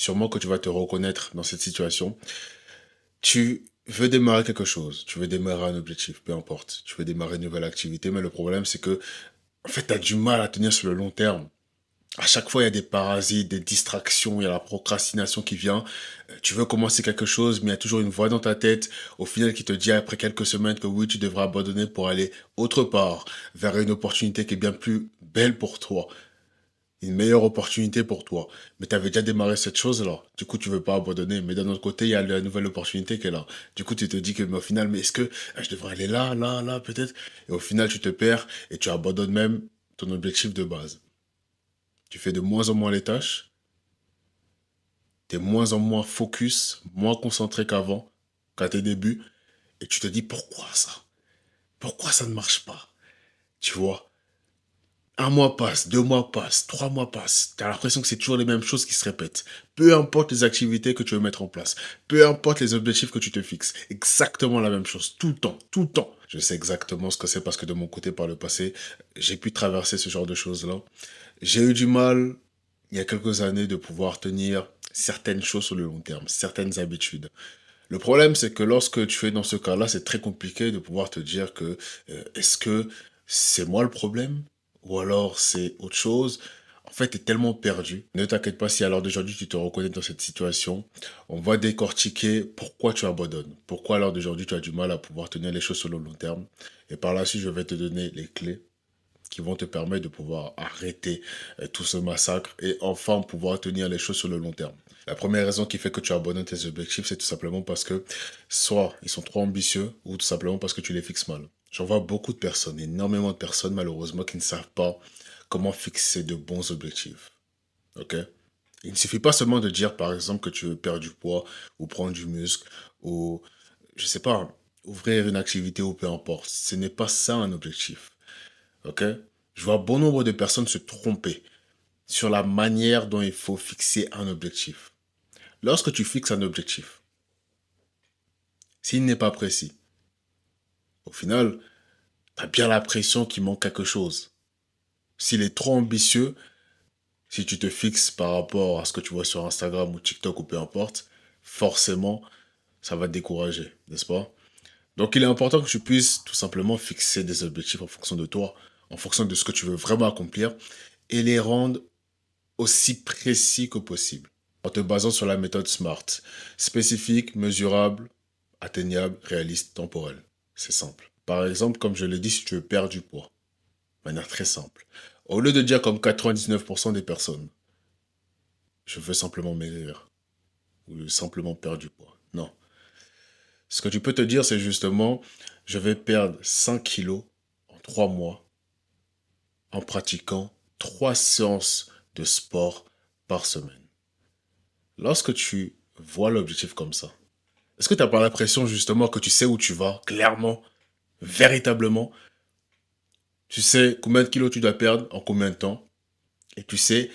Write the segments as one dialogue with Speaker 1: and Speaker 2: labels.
Speaker 1: sûrement que tu vas te reconnaître dans cette situation. Tu veux démarrer quelque chose, tu veux démarrer un objectif, peu importe. Tu veux démarrer une nouvelle activité, mais le problème, c'est que, en fait, tu as du mal à tenir sur le long terme. À chaque fois, il y a des parasites, des distractions, il y a la procrastination qui vient. Tu veux commencer quelque chose, mais il y a toujours une voix dans ta tête, au final, qui te dit après quelques semaines que oui, tu devras abandonner pour aller autre part, vers une opportunité qui est bien plus belle pour toi, une meilleure opportunité pour toi. Mais tu avais déjà démarré cette chose-là. Du coup, tu veux pas abandonner. Mais d'un autre côté, il y a la nouvelle opportunité qui est là. Du coup, tu te dis que, mais au final, mais est-ce que je devrais aller là, là, là, peut-être? Et au final, tu te perds et tu abandonnes même ton objectif de base. Tu fais de moins en moins les tâches, tu es moins en moins focus, moins concentré qu'avant, qu'à tes débuts, et tu te dis pourquoi ça? Pourquoi ça ne marche pas? Tu vois? Un mois passe, 2 mois passent, 3 mois passent. Tu as l'impression que c'est toujours les mêmes choses qui se répètent. Peu importe les activités que tu veux mettre en place, peu importe les objectifs que tu te fixes, exactement la même chose, tout le temps, tout le temps. Je sais exactement ce que c'est parce que de mon côté, par le passé, j'ai pu traverser ce genre de choses-là. J'ai eu du mal, il y a quelques années, de pouvoir tenir certaines choses sur le long terme, certaines habitudes. Le problème, c'est que lorsque tu es dans ce cas-là, c'est très compliqué de pouvoir te dire que est-ce que c'est moi le problème ou alors c'est autre chose. En fait, tu es tellement perdu. Ne t'inquiète pas si à l'heure d'aujourd'hui tu te reconnais dans cette situation. On va décortiquer pourquoi tu abandonnes. Pourquoi à l'heure d'aujourd'hui tu as du mal à pouvoir tenir les choses sur le long terme. Et par la suite, je vais te donner les clés qui vont te permettre de pouvoir arrêter tout ce massacre et enfin pouvoir tenir les choses sur le long terme. La première raison qui fait que tu abandonnes tes objectifs, c'est tout simplement parce que soit ils sont trop ambitieux ou tout simplement parce que tu les fixes mal. J'en vois beaucoup de personnes, énormément de personnes malheureusement qui ne savent pas comment fixer de bons objectifs. Ok? Il ne suffit pas seulement de dire par exemple que tu veux perdre du poids ou prendre du muscle ou je sais pas, ouvrir une activité ou peu importe. Ce n'est pas ça un objectif. Ok? Je vois bon nombre de personnes se tromper sur la manière dont il faut fixer un objectif. Lorsque tu fixes un objectif, s'il n'est pas précis, au final, tu as bien l'impression qu'il manque quelque chose. S'il est trop ambitieux, si tu te fixes par rapport à ce que tu vois sur Instagram ou TikTok ou peu importe, forcément, ça va te décourager, n'est-ce pas? Donc il est important que tu puisses tout simplement fixer des objectifs en fonction de toi, en fonction de ce que tu veux vraiment accomplir, et les rendre aussi précis que possible, en te basant sur la méthode SMART. Spécifique, mesurable, atteignable, réaliste, temporel. C'est simple. Par exemple, comme je l'ai dit, si tu veux perdre du poids, de manière très simple. Au lieu de dire comme 99% des personnes, je veux simplement maigrir, ou simplement perdre du poids. Non. Ce que tu peux te dire, c'est justement, je vais perdre 5 kilos en 3 mois en pratiquant 3 séances de sport par semaine. Lorsque tu vois l'objectif comme ça, est-ce que tu n'as pas l'impression justement que tu sais où tu vas, clairement, véritablement? Tu sais combien de kilos tu dois perdre en combien de temps? Et tu sais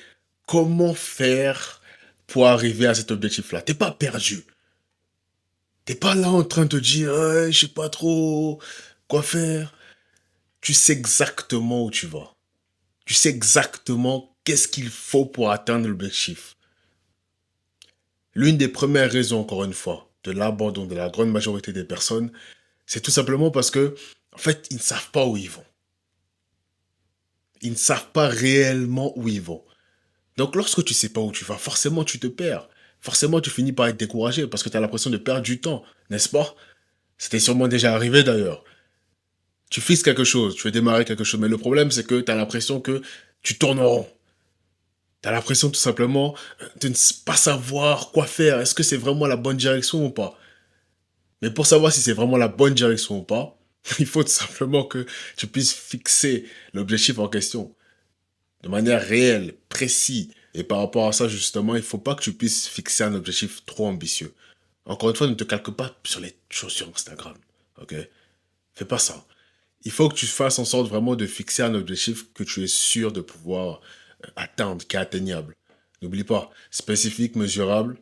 Speaker 1: comment faire pour arriver à cet objectif-là. T'es pas perdu. T'es pas là en train de te dire, ouais, je sais pas trop quoi faire. Tu sais exactement où tu vas. Tu sais exactement qu'est-ce qu'il faut pour atteindre l'objectif. L'une des premières raisons, encore une fois, de l'abandon de la grande majorité des personnes, c'est tout simplement parce que, en fait, ils ne savent pas où ils vont. Ils ne savent pas réellement où ils vont. Donc, lorsque tu sais pas où tu vas, forcément, tu te perds. Forcément, tu finis par être découragé parce que tu as l'impression de perdre du temps, n'est-ce pas? C'était sûrement déjà arrivé d'ailleurs. Tu fixes quelque chose, tu veux démarrer quelque chose, mais le problème, c'est que tu as l'impression que tu tournes en rond. Tu as l'impression tout simplement de ne pas savoir quoi faire. Est-ce que c'est vraiment la bonne direction ou pas? Mais pour savoir si c'est vraiment la bonne direction ou pas, il faut tout simplement que tu puisses fixer l'objectif en question de manière réelle, précise. Et par rapport à ça, justement, il ne faut pas que tu puisses fixer un objectif trop ambitieux. Encore une fois, ne te calque pas sur les choses sur Instagram. Ok? Fais pas ça. Il faut que tu fasses en sorte vraiment de fixer un objectif que tu es sûr de pouvoir atteindre, qui est atteignable. N'oublie pas, spécifique, mesurable,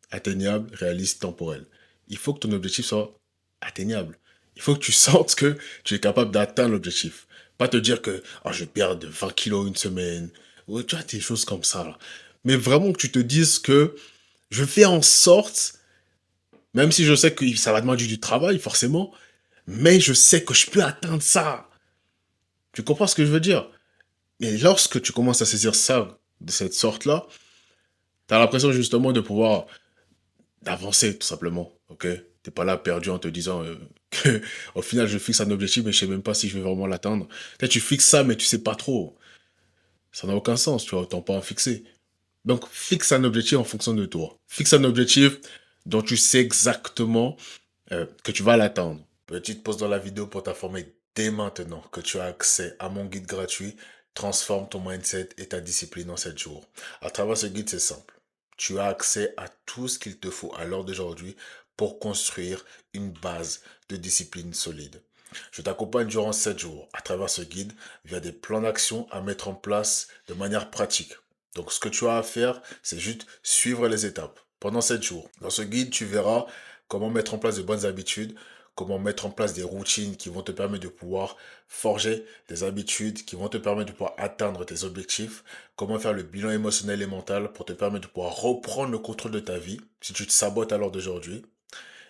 Speaker 1: atteignable, réaliste, temporel. Il faut que ton objectif soit atteignable. Il faut que tu sentes que tu es capable d'atteindre l'objectif. Pas te dire que oh, je perds de 20 kilos une semaine. Ou tu vois, des choses comme ça. Là. Mais vraiment que tu te dises que Je fais en sorte, même si je sais que ça va demander du travail, forcément, mais je sais que je peux atteindre ça. Tu comprends ce que je veux dire? Et lorsque tu commences à saisir ça de cette sorte-là, tu as l'impression justement de pouvoir d'avancer tout simplement, ok? T'es pas là perdu en te disant que au final je fixe un objectif mais je sais même pas si je vais vraiment l'atteindre. Peut-être tu fixes ça mais tu sais pas trop. Ça n'a aucun sens, tu vois, autant pas en fixer. Donc fixe un objectif en fonction de toi. Fixe un objectif dont tu sais exactement que tu vas l'atteindre. Petite pause dans la vidéo pour t'informer dès maintenant que tu as accès à mon guide gratuit Transforme ton mindset et ta discipline en 7 jours. À travers ce guide, c'est simple. Tu as accès à tout ce qu'il te faut à l'heure d'aujourd'hui pour construire une base de discipline solide. Je t'accompagne durant 7 jours à travers ce guide via des plans d'action à mettre en place de manière pratique. Donc ce que tu as à faire, c'est juste suivre les étapes pendant 7 jours. Dans ce guide, tu verras comment mettre en place de bonnes habitudes, comment mettre en place des routines qui vont te permettre de pouvoir forger des habitudes qui vont te permettre de pouvoir atteindre tes objectifs, comment faire le bilan émotionnel et mental pour te permettre de pouvoir reprendre le contrôle de ta vie si tu te sabotes à l'heure d'aujourd'hui,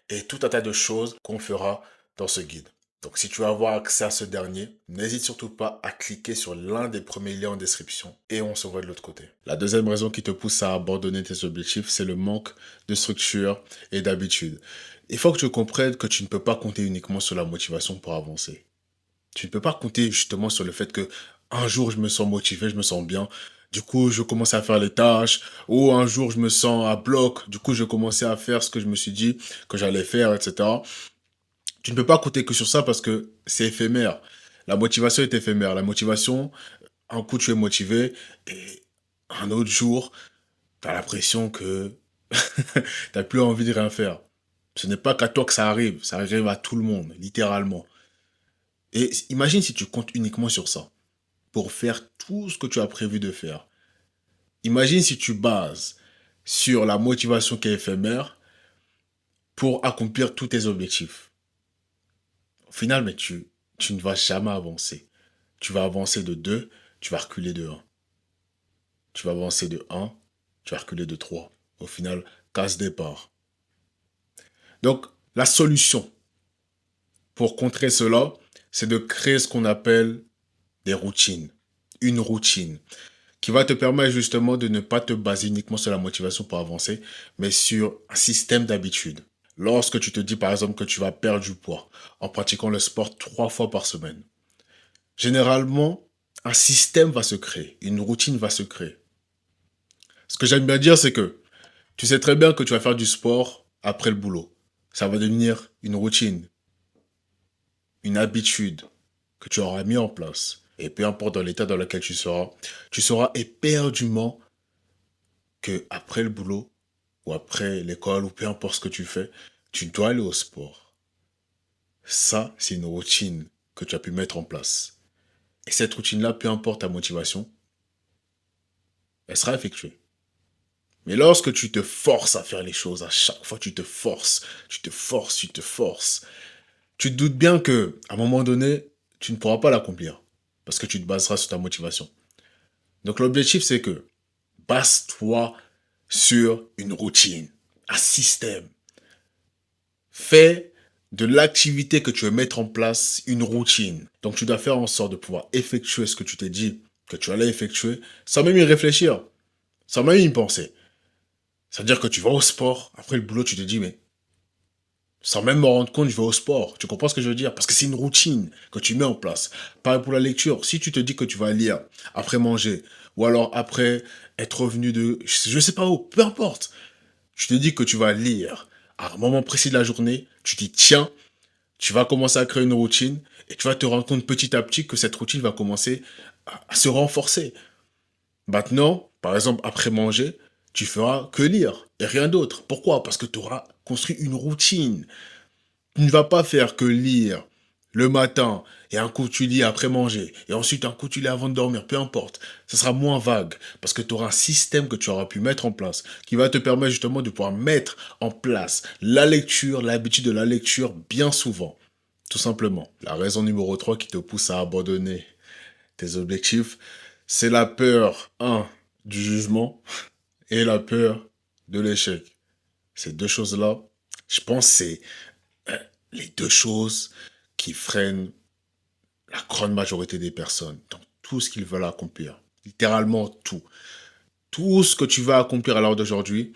Speaker 1: et tout un tas de choses qu'on fera dans ce guide. Donc si tu veux avoir accès à ce dernier, n'hésite surtout pas à cliquer sur l'un des premiers liens en description et on se voit de l'autre côté. La deuxième raison qui te pousse à abandonner tes objectifs, c'est le manque de structure et d'habitude. Il faut que tu comprennes que tu ne peux pas compter uniquement sur la motivation pour avancer. Tu ne peux pas compter justement sur le fait que un jour je me sens motivé, je me sens bien, du coup je commence à faire les tâches, ou un jour je me sens à bloc, du coup je commençais à faire ce que je me suis dit que j'allais faire, etc. Tu ne peux pas compter que sur ça parce que c'est éphémère. La motivation est éphémère. La motivation, un coup tu es motivé et un autre jour, tu as l'impression que t'as plus envie de rien faire. Ce n'est pas qu'à toi que ça arrive à tout le monde, littéralement. Et imagine si tu comptes uniquement sur ça, pour faire tout ce que tu as prévu de faire. Imagine si tu bases sur la motivation qui est éphémère pour accomplir tous tes objectifs. Au final, mais tu ne vas jamais avancer. Tu vas avancer de 2, tu vas reculer de 1. Tu vas avancer de 1, tu vas reculer de 3. Au final, casse départ. Donc, la solution pour contrer cela, c'est de créer ce qu'on appelle des routines. Une routine qui va te permettre justement de ne pas te baser uniquement sur la motivation pour avancer, mais sur un système d'habitude. Lorsque tu te dis par exemple que tu vas perdre du poids en pratiquant le sport 3 fois par semaine, généralement, un système va se créer, une routine va se créer. Ce que j'aime bien dire, c'est que tu sais très bien que tu vas faire du sport après le boulot. Ça va devenir une routine, une habitude que tu auras mis en place. Et peu importe dans l'état dans lequel tu sauras éperdument que après le boulot, ou après l'école, ou peu importe ce que tu fais, tu dois aller au sport. Ça, c'est une routine que tu as pu mettre en place. Et cette routine-là, peu importe ta motivation, elle sera effectuée. Mais lorsque tu te forces à faire les choses, à chaque fois tu te forces, tu te forces, tu te forces, tu te doutes bien que à un moment donné, tu ne pourras pas l'accomplir. Parce que tu te baseras sur ta motivation. Donc l'objectif, c'est que base-toi sur une routine, un système. Fais de l'activité que tu veux mettre en place une routine. Donc tu dois faire en sorte de pouvoir effectuer ce que tu t'es dit que tu allais effectuer sans même y réfléchir, sans même y penser. C'est-à-dire que tu vas au sport, après le boulot, tu te dis, mais sans même me rendre compte, je vais au sport. Tu comprends ce que je veux dire? Parce que c'est une routine que tu mets en place. Pareil pour la lecture. Si tu te dis que tu vas lire après manger, ou alors après être revenu de, je sais pas où, peu importe. Tu te dis que tu vas lire à un moment précis de la journée, tu dis, tiens, tu vas commencer à créer une routine, et tu vas te rendre compte petit à petit que cette routine va commencer à se renforcer. Maintenant, par exemple, après manger, tu feras que lire et rien d'autre. Pourquoi? Parce que tu auras construit une routine. Tu ne vas pas faire que lire le matin et un coup tu lis après manger et ensuite un coup tu lis avant de dormir, peu importe. Ce sera moins vague parce que tu auras un système que tu auras pu mettre en place qui va te permettre justement de pouvoir mettre en place la lecture, l'habitude de la lecture bien souvent. Tout simplement. La raison numéro 3 qui te pousse à abandonner tes objectifs, c'est la peur, un, du jugement et la peur de l'échec. Ces deux choses-là, je pense que c'est les deux choses qui freinent la grande majorité des personnes dans tout ce qu'ils veulent accomplir. Littéralement tout. Tout ce que tu vas accomplir à l'heure d'aujourd'hui,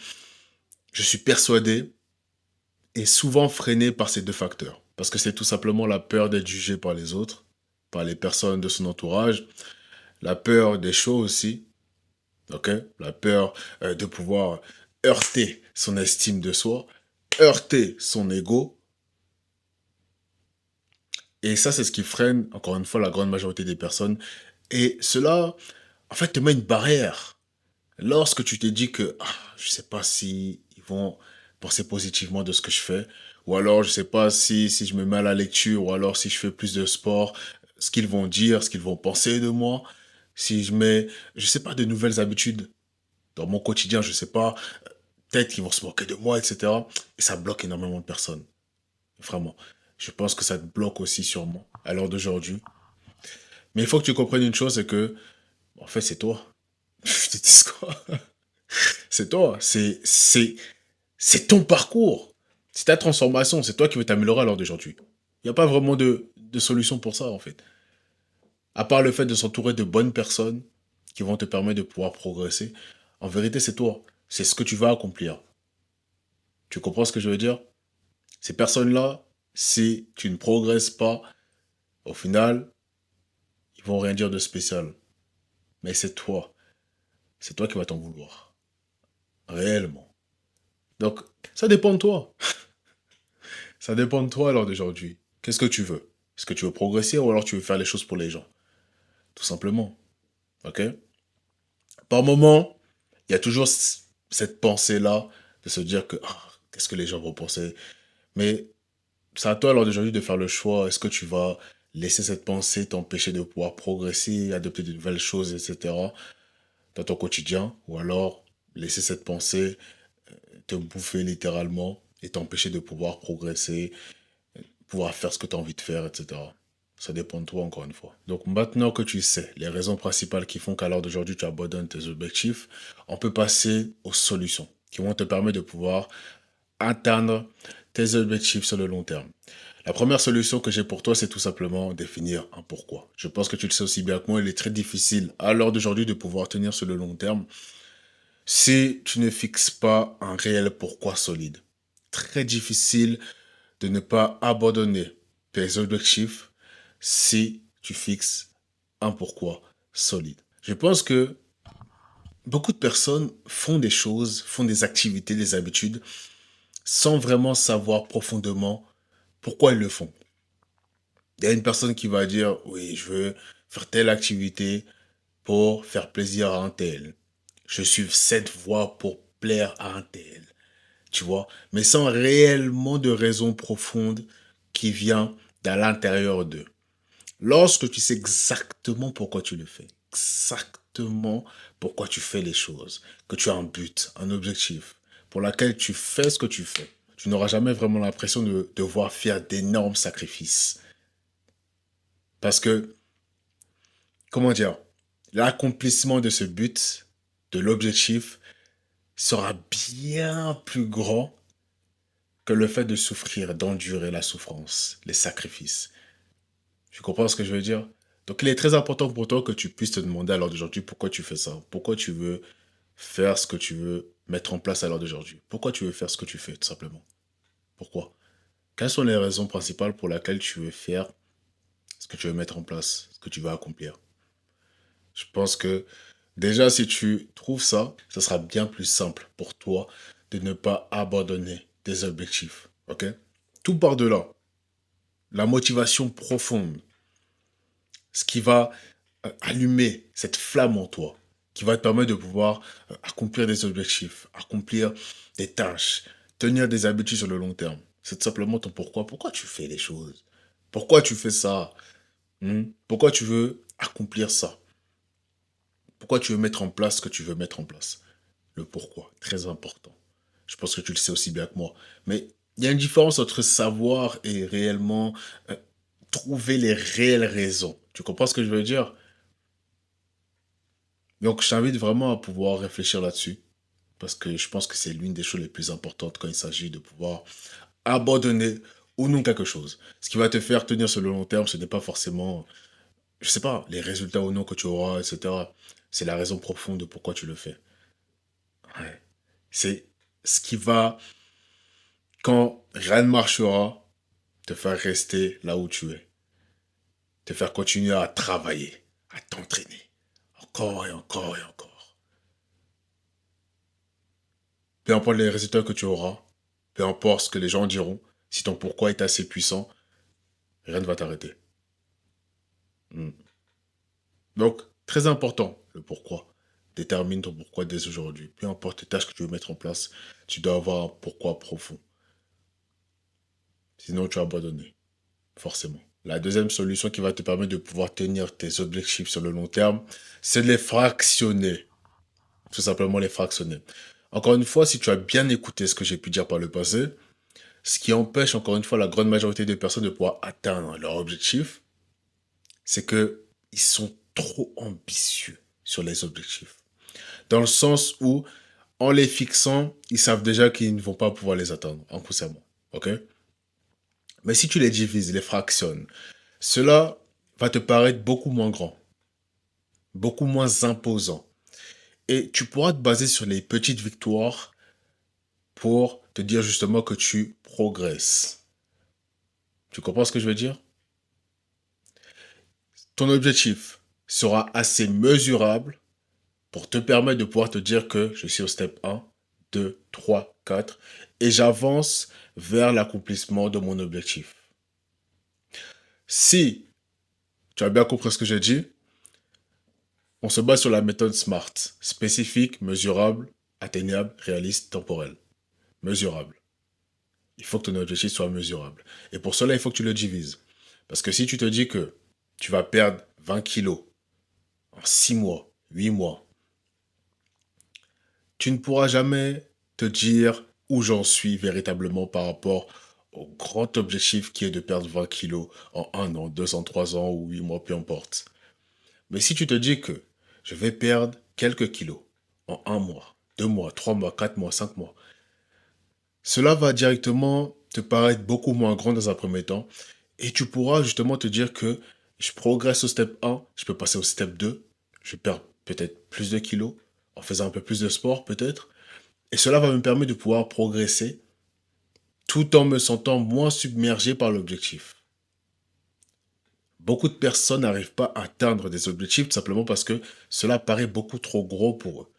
Speaker 1: je suis persuadé, est souvent freiné par ces deux facteurs. Parce que c'est tout simplement la peur d'être jugé par les autres, par les personnes de son entourage, la peur des choses aussi, ok? La peur de pouvoir heurter son estime de soi, heurter son ego. Et ça, c'est ce qui freine, encore une fois, la grande majorité des personnes. Et cela, en fait, te met une barrière. Lorsque tu te dis que je sais pas si ils vont penser positivement de ce que je fais, ou alors je sais pas si je me mets à la lecture, ou alors si je fais plus de sport, ce qu'ils vont dire, ce qu'ils vont penser de moi, si je mets, je sais pas, de nouvelles habitudes dans mon quotidien, je sais pas, peut-être qu'ils vont se moquer de moi, etc. Et ça bloque énormément de personnes, vraiment. Je pense que ça te bloque aussi sûrement à l'heure d'aujourd'hui. Mais il faut que tu comprennes une chose, c'est que, en fait, c'est toi. Je te dis quoi? C'est toi. C'est ton parcours. C'est ta transformation. C'est toi qui veux t'améliorer à l'heure d'aujourd'hui. Il n'y a pas vraiment de solution pour ça, en fait. À part le fait de s'entourer de bonnes personnes qui vont te permettre de pouvoir progresser. En vérité, c'est toi. C'est ce que tu vas accomplir. Tu comprends ce que je veux dire? Ces personnes-là, si tu ne progresses pas, au final, ils vont rien dire de spécial. Mais c'est toi. C'est toi qui vas t'en vouloir. Réellement. Donc, ça dépend de toi. Ça dépend de toi alors d'aujourd'hui. Qu'est-ce que tu veux? Est-ce que tu veux progresser ou alors tu veux faire les choses pour les gens? Tout simplement. Ok? Par moment, il y a toujours cette pensée-là de se dire que qu'est-ce que les gens vont penser? Mais c'est à toi alors d'aujourd'hui de faire le choix. Est-ce que tu vas laisser cette pensée t'empêcher de pouvoir progresser, adopter de nouvelles choses, etc. dans ton quotidien? Ou alors laisser cette pensée te bouffer littéralement et t'empêcher de pouvoir progresser, pouvoir faire ce que tu as envie de faire, etc. Ça dépend de toi, encore une fois. Donc maintenant que tu sais les raisons principales qui font qu'à l'heure d'aujourd'hui tu abandonnes tes objectifs, on peut passer aux solutions qui vont te permettre de pouvoir atteindre tes objectifs sur le long terme. La première solution que j'ai pour toi, c'est tout simplement définir un pourquoi. Je pense que tu le sais aussi bien que moi, il est très difficile à l'heure d'aujourd'hui de pouvoir tenir sur le long terme si tu ne fixes pas un réel pourquoi solide. Très difficile de ne pas abandonner tes objectifs si tu fixes un pourquoi solide. Je pense que beaucoup de personnes font des choses, font des activités, des habitudes, sans vraiment savoir profondément pourquoi ils le font. Il y a une personne qui va dire, oui, je veux faire telle activité pour faire plaisir à un tel. Je suis cette voie pour plaire à un tel. Tu vois, mais sans réellement de raison profonde qui vient d'à l'intérieur d'eux. Lorsque tu sais exactement pourquoi tu le fais, exactement pourquoi tu fais les choses, que tu as un but, un objectif, pour lequel tu fais ce que tu fais, tu n'auras jamais vraiment l'impression de devoir faire d'énormes sacrifices. Parce que, comment dire, l'accomplissement de ce but, de l'objectif, sera bien plus grand que le fait de souffrir, d'endurer la souffrance, les sacrifices. Tu comprends ce que je veux dire? Donc il est très important pour toi que tu puisses te demander à l'heure d'aujourd'hui pourquoi tu fais ça. Pourquoi tu veux faire ce que tu veux mettre en place à l'heure d'aujourd'hui. Pourquoi tu veux faire ce que tu fais, tout simplement. Pourquoi? Quelles sont les raisons principales pour lesquelles tu veux faire ce que tu veux mettre en place, ce que tu veux accomplir? Je pense que déjà si tu trouves ça, ça sera bien plus simple pour toi de ne pas abandonner tes objectifs. Ok? Tout part de là. La motivation profonde, ce qui va allumer cette flamme en toi, qui va te permettre de pouvoir accomplir des objectifs, accomplir des tâches, tenir des habitudes sur le long terme. C'est tout simplement ton pourquoi. Pourquoi tu fais les choses? Pourquoi tu fais ça? Pourquoi tu veux accomplir ça? Pourquoi tu veux mettre en place ce que tu veux mettre en place? Le pourquoi, très important. Je pense que tu le sais aussi bien que moi. Mais il y a une différence entre savoir et réellement euh, trouver les réelles raisons. Tu comprends ce que je veux dire? Donc, je t'invite vraiment à pouvoir réfléchir là-dessus. parce que je pense que c'est l'une des choses les plus importantes quand il s'agit de pouvoir abandonner ou non quelque chose. Ce qui va te faire tenir sur le long terme, ce n'est pas forcément, je sais pas, les résultats ou non que tu auras, etc. C'est la raison profonde de pourquoi tu le fais. Ouais. C'est ce qui va, quand rien ne marchera, te faire rester là où tu es. Te faire continuer à travailler, à t'entraîner. Encore et encore et encore. Peu importe les résultats que tu auras, peu importe ce que les gens diront, si ton pourquoi est assez puissant, rien ne va t'arrêter. Hmm. Donc, très important, le pourquoi. Détermine ton pourquoi dès aujourd'hui. Peu importe les tâches que tu veux mettre en place, tu dois avoir un pourquoi profond. Sinon, tu vas abandonner, forcément. La deuxième solution qui va te permettre de pouvoir tenir tes objectifs sur le long terme, c'est de les fractionner. Tout simplement les fractionner. Encore une fois, si tu as bien écouté ce que j'ai pu dire par le passé, ce qui empêche encore une fois la grande majorité des personnes de pouvoir atteindre leur objectif, c'est que ils sont trop ambitieux sur les objectifs. Dans le sens où, en les fixant, ils savent déjà qu'ils ne vont pas pouvoir les atteindre inconsciemment. Ok? Mais si tu les divises, les fractionnes, cela va te paraître beaucoup moins grand, beaucoup moins imposant. Et tu pourras te baser sur les petites victoires pour te dire justement que tu progresses. Tu comprends ce que je veux dire? Ton objectif sera assez mesurable pour te permettre de pouvoir te dire que je suis au step 1, 2, 3, 4 et j'avance vers l'accomplissement de mon objectif. Si tu as bien compris ce que j'ai dit, on se base sur la méthode SMART, spécifique, mesurable, atteignable, réaliste, temporel. Mesurable. Il faut que ton objectif soit mesurable. Et pour cela, il faut que tu le divises. Parce que si tu te dis que tu vas perdre 20 kilos en 6 mois, 8 mois, tu ne pourras jamais te dire où j'en suis véritablement par rapport au grand objectif qui est de perdre 20 kilos en 1 an, 2 ans, 3 ans ou 8 mois, peu importe. Mais si tu te dis que je vais perdre quelques kilos en 1 mois, 2 mois, 3 mois, 4 mois, 5 mois, cela va directement te paraître beaucoup moins grand dans un premier temps et tu pourras justement te dire que je progresse au step 1, je peux passer au step 2, je perds peut-être plus de kilos en faisant un peu plus de sport peut-être. Et cela va me permettre de pouvoir progresser tout en me sentant moins submergé par l'objectif. Beaucoup de personnes n'arrivent pas à atteindre des objectifs tout simplement parce que cela paraît beaucoup trop gros pour eux.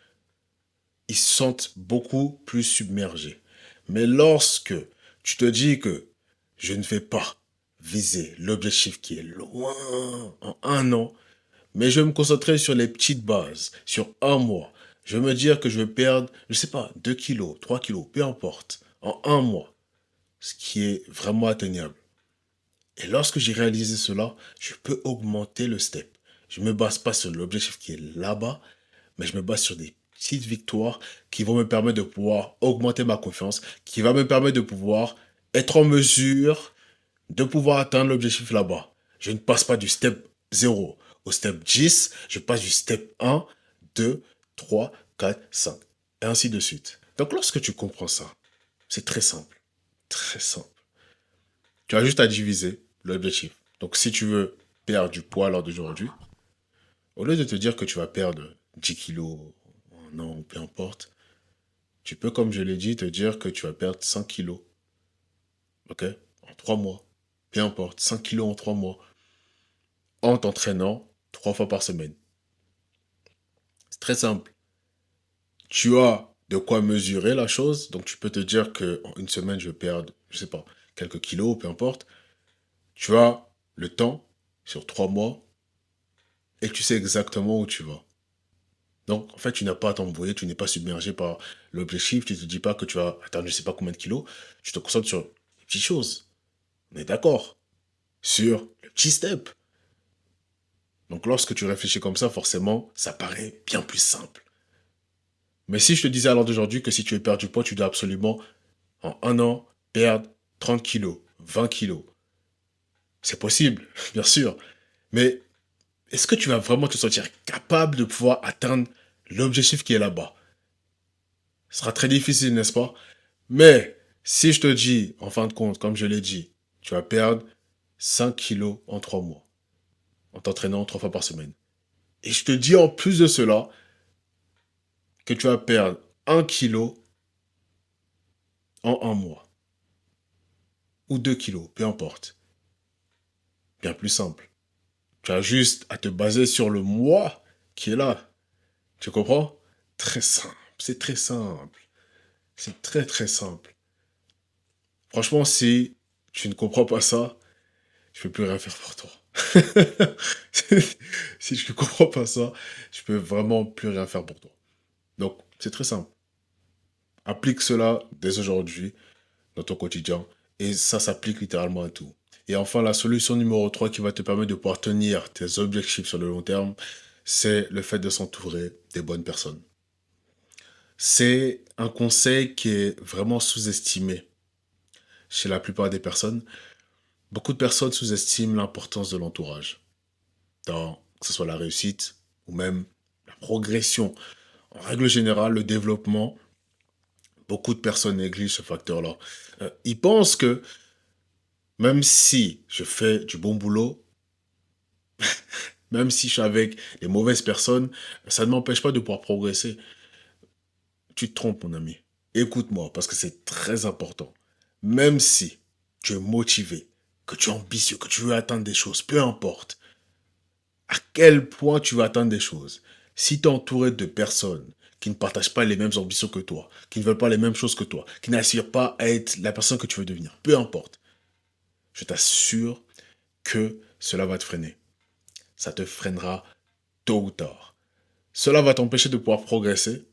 Speaker 1: Ils se sentent beaucoup plus submergés. Mais lorsque tu te dis que je ne vais pas viser l'objectif qui est loin en 1 an, mais je vais me concentrer sur les petites bases, sur 1 mois. Je vais me dire que je vais perdre, je sais pas, 2 kilos, 3 kilos, peu importe, en 1 mois, ce qui est vraiment atteignable. Et lorsque j'ai réalisé cela, je peux augmenter le step. Je ne me base pas sur l'objectif qui est là-bas, mais je me base sur des petites victoires qui vont me permettre de pouvoir augmenter ma confiance, qui va me permettre de pouvoir être en mesure de pouvoir atteindre l'objectif là-bas. Je ne passe pas du step 0 au step 10, je passe du step 1, 2, 3, 4, 5, et ainsi de suite. Donc lorsque tu comprends ça, c'est très simple, très simple. Tu as juste à diviser l'objectif. Donc si tu veux perdre du poids lors d'aujourd'hui, au lieu de te dire que tu vas perdre 10 kilos en an, peu importe, tu peux, comme je l'ai dit, te dire que tu vas perdre 5 kilos, ok, en 3 mois. Peu importe, 5 kilos en 3 mois. En t'entraînant 3 fois par semaine. C'est très simple. Tu as de quoi mesurer la chose, donc tu peux te dire que en une semaine, je vais perdre, je sais pas, quelques kilos, peu importe. Tu as le temps sur 3 mois et tu sais exactement où tu vas. Donc, en fait, tu n'as pas à t'embrouiller, tu n'es pas submergé par l'objectif, tu ne te dis pas que tu vas atteindre je sais pas combien de kilos, tu te concentres sur les petites choses. On est d'accord. Sur le petit step. Donc, lorsque tu réfléchis comme ça, forcément, ça paraît bien plus simple. Mais si je te disais à l'heure d'aujourd'hui que si tu veux perdre du poids, tu dois absolument, en 1 an, perdre 30 kilos, 20 kilos. C'est possible, bien sûr. Mais est-ce que tu vas vraiment te sentir capable de pouvoir atteindre l'objectif qui est là-bas? Ce sera très difficile, n'est-ce pas? Mais si je te dis, en fin de compte, comme je l'ai dit, tu vas perdre 5 kilos en 3 mois, en t'entraînant 3 fois par semaine. Et je te dis en plus de cela, que tu vas perdre 1 kilo en un mois. Ou 2 kilos, peu importe. Bien plus simple. Tu as juste à te baser sur le mois qui est là. Tu comprends? Très simple. C'est très simple. C'est très très simple. Franchement, si tu ne comprends pas ça, je peux plus rien faire pour toi. Si je ne comprends pas ça, je peux vraiment plus rien faire pour toi. Donc, c'est très simple. Applique cela dès aujourd'hui dans ton quotidien et ça s'applique littéralement à tout. Et enfin, la solution numéro 3 qui va te permettre de pouvoir tenir tes objectifs sur le long terme, c'est le fait de s'entourer des bonnes personnes. C'est un conseil qui est vraiment sous-estimé chez la plupart des personnes. Beaucoup de personnes sous-estiment l'importance de l'entourage, dans que ce soit la réussite ou même la progression. En règle générale, le développement, beaucoup de personnes négligent ce facteur-là. Ils pensent que même si je fais du bon boulot, même si je suis avec les mauvaises personnes, ça ne m'empêche pas de pouvoir progresser. Tu te trompes, mon ami. Écoute-moi, parce que c'est très important. Même si tu es motivé, que tu es ambitieux, que tu veux atteindre des choses, peu importe à quel point tu veux atteindre des choses, si tu es entouré de personnes qui ne partagent pas les mêmes ambitions que toi, qui ne veulent pas les mêmes choses que toi, qui n'aspirent pas à être la personne que tu veux devenir, peu importe, je t'assure que cela va te freiner. Ça te freinera tôt ou tard. Cela va t'empêcher de pouvoir progresser.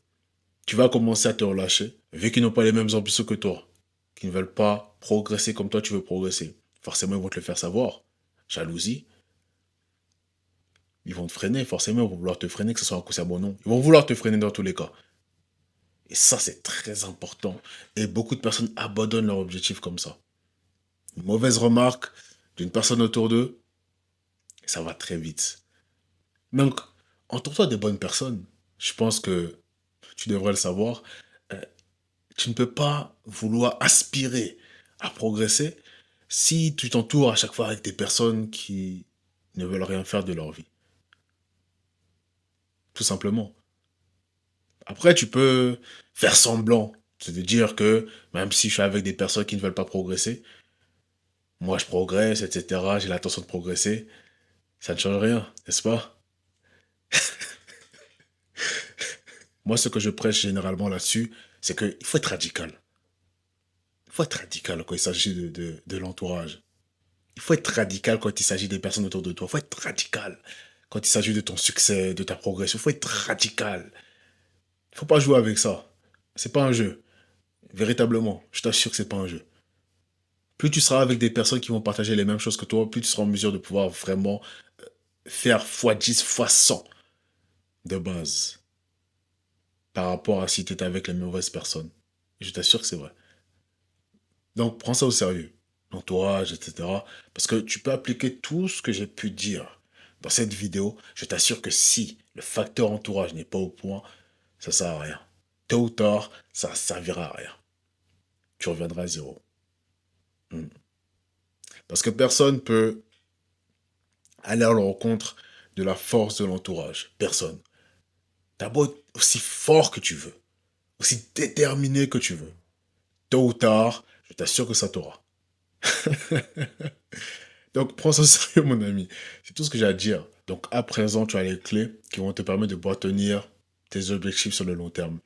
Speaker 1: Tu vas commencer à te relâcher, vu qu'ils n'ont pas les mêmes ambitions que toi, qu'ils ne veulent pas progresser comme toi tu veux progresser. Forcément, ils vont te le faire savoir. Jalousie, ils vont te freiner, forcément, ils vont vouloir te freiner, que ce soit un coup c'est bon non. Ils vont vouloir te freiner dans tous les cas. Et ça, c'est très important. Et beaucoup de personnes abandonnent leur objectif comme ça. Une mauvaise remarque d'une personne autour d'eux, et ça va très vite. Donc, entoure-toi des bonnes personnes. Je pense que tu devrais le savoir. Euh, Tu ne peux pas vouloir aspirer à progresser si tu t'entoures à chaque fois avec des personnes qui ne veulent rien faire de leur vie. Tout simplement. Après, tu peux faire semblant. C'est-à-dire que même si je suis avec des personnes qui ne veulent pas progresser, moi je progresse, etc. J'ai l'intention de progresser. Ça ne change rien, n'est-ce pas? Moi, ce que je prêche généralement là-dessus, c'est qu'il faut être radical. Il faut être radical quand il s'agit de l'entourage. Il faut être radical quand il s'agit des personnes autour de toi. Il faut être radical quand il s'agit de ton succès, de ta progression. Il faut être radical. Il ne faut pas jouer avec ça. C'est pas un jeu. Véritablement, je t'assure que c'est pas un jeu. Plus tu seras avec des personnes qui vont partager les mêmes choses que toi, plus tu seras en mesure de pouvoir vraiment faire x10, x100 de base par rapport à si tu étais avec les mauvaises personnes. Et je t'assure que c'est vrai. Donc prends ça au sérieux. L'entourage, etc. Parce que tu peux appliquer tout ce que j'ai pu dire dans cette vidéo. Je t'assure que si le facteur entourage n'est pas au point, ça ne sert à rien. Tôt ou tard, ça ne servira à rien. Tu reviendras à zéro. Hmm. Parce que personne peut aller à la rencontre de la force de l'entourage. Personne. T'as beau être aussi fort que tu veux, aussi déterminé que tu veux. Tôt ou tard, je t'assure que ça t'aura. Donc, prends ça au sérieux, mon ami. C'est tout ce que j'ai à dire. Donc, à présent, tu as les clés qui vont te permettre de pouvoir tenir tes objectifs sur le long terme.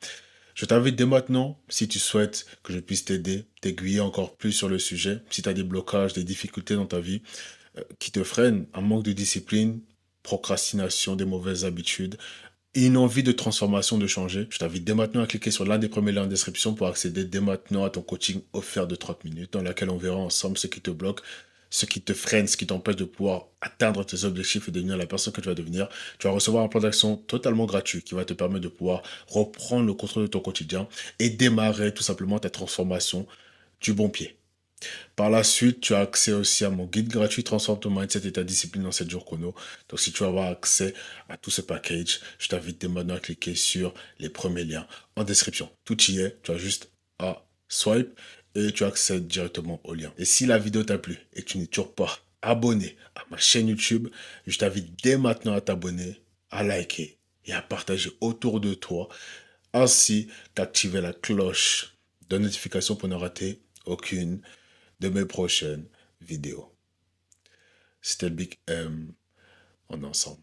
Speaker 1: Je t'invite dès maintenant, si tu souhaites que je puisse t'aider, t'aiguiller encore plus sur le sujet, si tu as des blocages, des difficultés dans ta vie qui te freinent, un manque de discipline, procrastination, des mauvaises habitudes, et une envie de transformation, de changer, je t'invite dès maintenant à cliquer sur l'un des premiers liens en description pour accéder dès maintenant à ton coaching offert de 30 minutes dans lequel on verra ensemble ce qui te bloque, ce qui te freine, ce qui t'empêche de pouvoir atteindre tes objectifs et devenir la personne que tu vas devenir. Tu vas recevoir un plan d'action totalement gratuit qui va te permettre de pouvoir reprendre le contrôle de ton quotidien et démarrer tout simplement ta transformation du bon pied. Par la suite, tu as accès aussi à mon guide gratuit Transforme ton mindset et ta discipline en 7 jours chrono. Donc, si tu veux avoir accès à tout ce package, je t'invite dès maintenant à cliquer sur les premiers liens en description. Tout y est, tu as juste à swipe et tu accèdes directement au lien. Et si la vidéo t'a plu et que tu n'es toujours pas abonné à ma chaîne YouTube, je t'invite dès maintenant à t'abonner, à liker et à partager autour de toi, ainsi qu'activer la cloche de notification pour ne rater aucune de mes prochaines vidéos. C'était le Big M en ensemble.